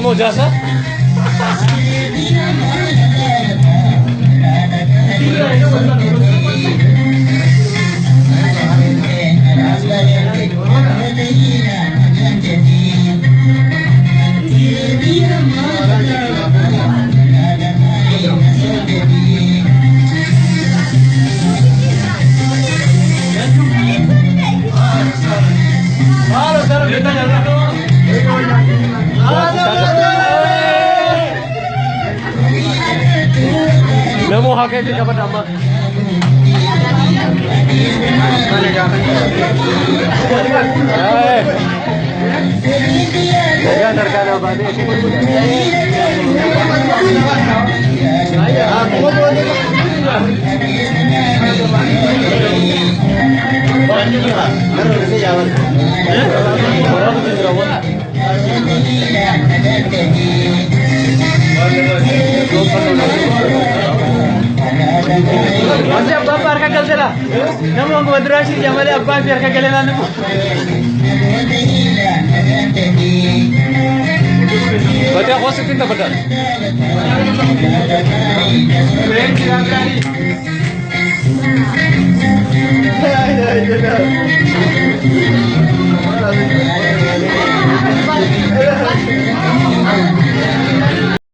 Mau jasa? Namo hake di kapan nama? Ya narkana bade. Masih abba par ka gal sala namo madrasi jamale abba par ka galena namo bata ko sitin ta bata train kirangani ay